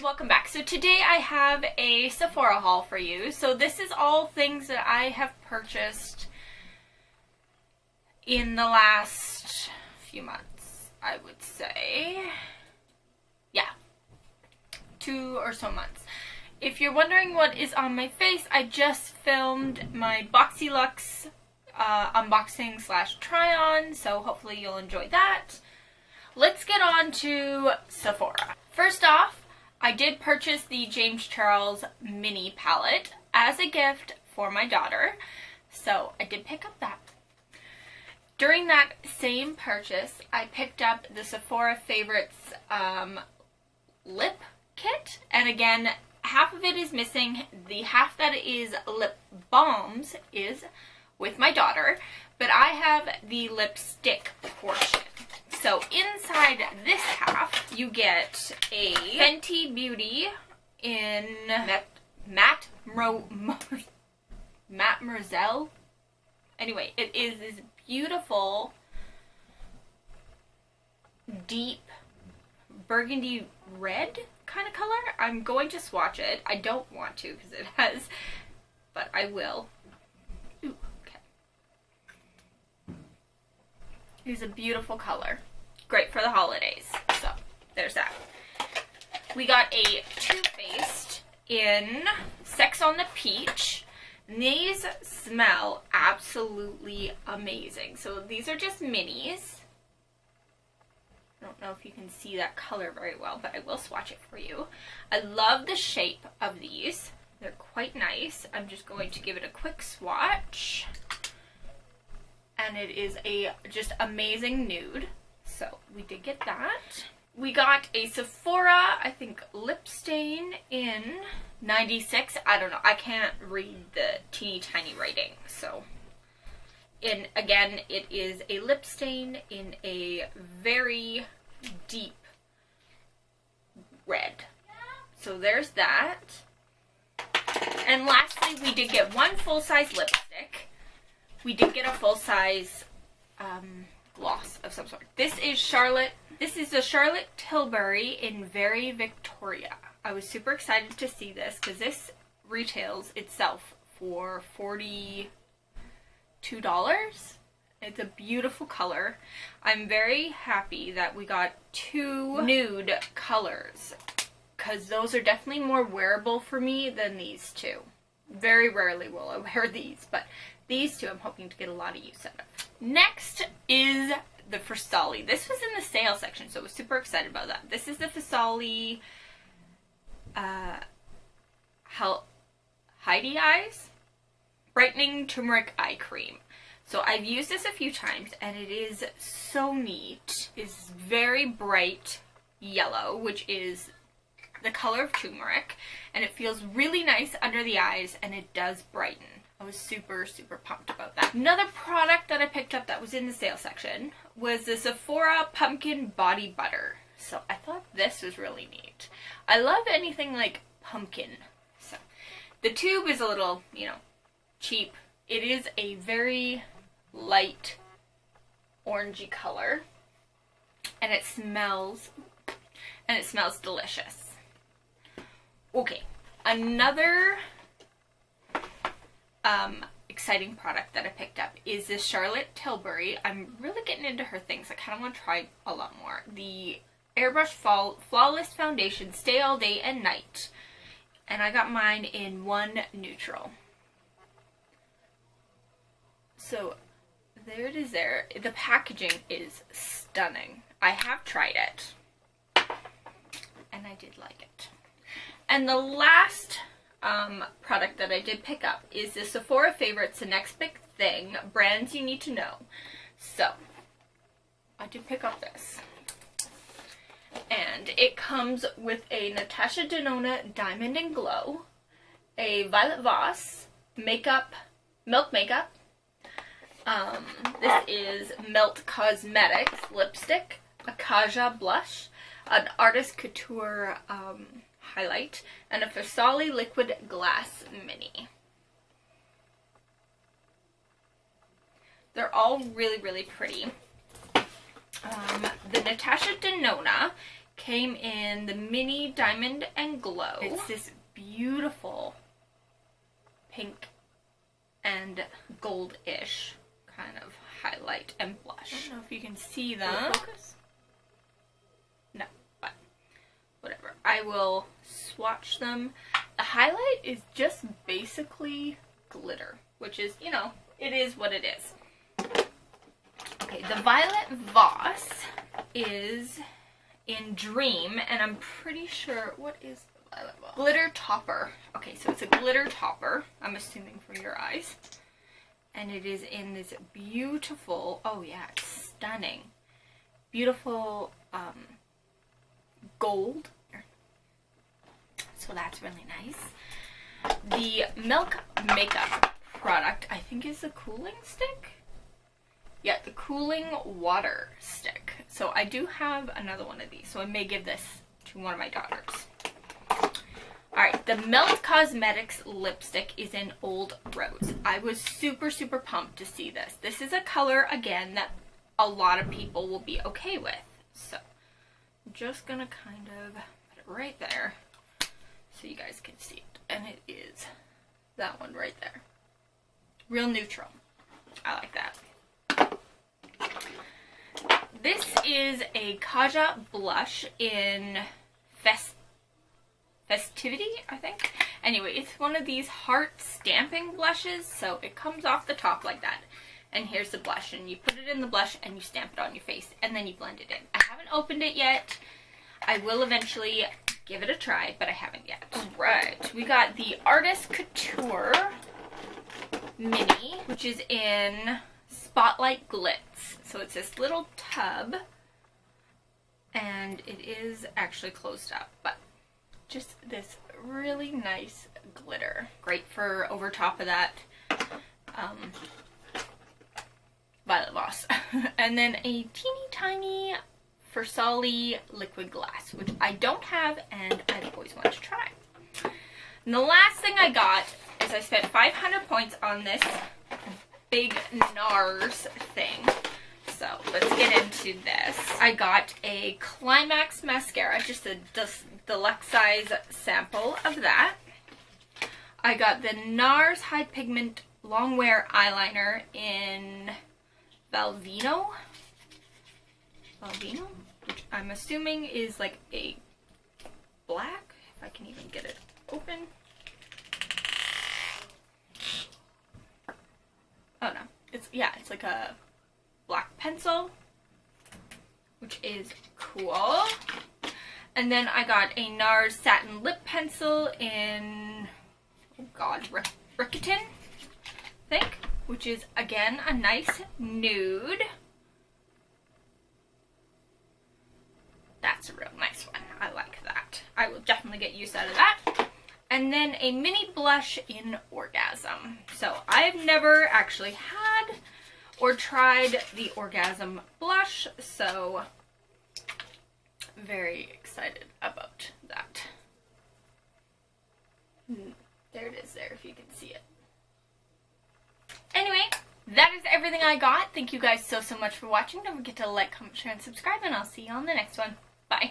welcome back. So today I have a Sephora haul for you. So this is all things that I have purchased in the last few months, I would say. Yeah, 2 or so months. If you're wondering what is on my face, I just filmed my Boxy Luxe unboxing slash try on, so hopefully you'll enjoy that. Let's get on to Sephora. First off, I did purchase the James Charles mini palette as a gift for my daughter, so I did pick up that. During that same purchase, I picked up the Sephora Favorites lip kit, and again, half of it is missing. The half that is lip balms is with my daughter, but I have the lipstick portion. So inside this half, you get a Fenty Beauty in Matte Merzel. Anyway, it is this beautiful, deep burgundy red kind of color. I'm going to swatch it. I don't want to because it has, but I will. Ooh, okay. It's a beautiful color. Great for the holidays. So, there's that. We got a Too Faced in Sex on the Peach. These smell absolutely amazing. So, these are just minis. I don't know if you can see that color very well, but I will swatch it for you. I love the shape of these. They're quite nice. I'm just going to give it a quick swatch. And it is a just amazing nude. So we did get that. We got a Sephora, I think, lip stain in 96. I don't know. I can't read the teeny tiny writing. So, again, it is a lip stain in a very deep red. So there's that. And lastly, we did get one full-size lipstick. We did get a full-size gloss of some sort. This is the Charlotte Tilbury in Very Victoria. I was super excited to see this because this retails itself for $42. It's a beautiful color. I'm very happy that we got 2 nude colors because those are definitely more wearable for me than these 2. Very rarely will I wear these, but these 2 I'm hoping to get a lot of use out of. Next is the Fasoli. This was in the sale section, so I was super excited about that. This is the Fasoli Heidi Eyes Brightening Turmeric Eye Cream. So I've used this a few times, and it is so neat. It's very bright yellow, which is the color of turmeric, and it feels really nice under the eyes, and it does brighten. I was super, super pumped about that. Another product that I picked up that was in the sale section was the Sephora Pumpkin Body Butter. So I thought this was really neat. I love anything like pumpkin. So the tube is a little, cheap. It is a very light orangey color, and it smells delicious. Okay, another exciting product that I picked up is this Charlotte Tilbury. I'm really getting into her things. I kind of want to try a lot more. The Airbrush Flawless Foundation Stay All Day and Night. And I got mine in 1 neutral. So, there it is there. The packaging is stunning. I have tried it. And I did like it. And the last product that I did pick up is the Sephora Favorites, The Next Big Thing, Brands You Need to Know. So, I did pick up this. And it comes with a Natasha Denona Diamond and Glow, a Violet Voss Milk Makeup. This is Melt Cosmetics lipstick, a Kaja blush, an Artist Couture highlight, and a Fasoli Liquid Glass Mini. They're all really, really pretty. The Natasha Denona came in the mini diamond and glow. It's this beautiful pink and gold-ish kind of highlight and blush. I don't know if you can see them. Focus? No, but whatever. I will swatch them. The highlight is just basically glitter, which is, you know, it is what it is. Okay, the Violet Voss is in Dream, and I'm pretty sure, what is the Violet Voss? Glitter Topper. Okay, so it's a glitter topper, I'm assuming for your eyes. And it is in this beautiful, oh yeah, it's stunning, beautiful gold. So that's really nice. The Milk Makeup product, I think, is the cooling stick. Yeah, the cooling water stick. So I do have another one of these, so I may give this to one of my daughters. Alright, the Melt Cosmetics lipstick is in Old Rose. I was super, super pumped to see this. This is a color, again, that a lot of people will be okay with. So, I'm just gonna kind of put it right there so you guys can see it. And it is that one right there. Real neutral. I like that. This is a Kaja blush in Festivity, I think. Anyway, it's one of these heart stamping blushes, so it comes off the top like that. And here's the blush, and you put it in the blush and you stamp it on your face, and then you blend it in. I haven't opened it yet. I will eventually give it a try, but I haven't yet. Alright, we got the Artist Couture Mini, which is in Spotlight Glitz. So it's this little tub, and it is actually closed up, but just this really nice glitter. Great for over top of that Violet Voss. And then a teeny tiny Versali liquid glass, which I don't have and I've always wanted to try. And the last thing I got is I spent 500 points on this big NARS thing. So let's get into this. I got a Climax mascara, just a deluxe size sample of that. I got the NARS High Pigment Long Wear Eyeliner in Valvino, which I'm assuming is like a black, if I can even get it open. Oh no, it's like a black pencil, which is cool. And then I got a NARS Satin Lip Pencil in, oh god, Rickerton, I think, which is, again, a nice nude. That's a real nice one. I like that. I will definitely get use out of that. And then a mini blush in Orgasm. So I've never actually had or tried the Orgasm blush, so very excited about that. There it is there, if you can see it. Anyway, that is everything I got. Thank you guys so much for watching. Don't forget to like, comment, share, and subscribe, and I'll see you on the next one. Bye.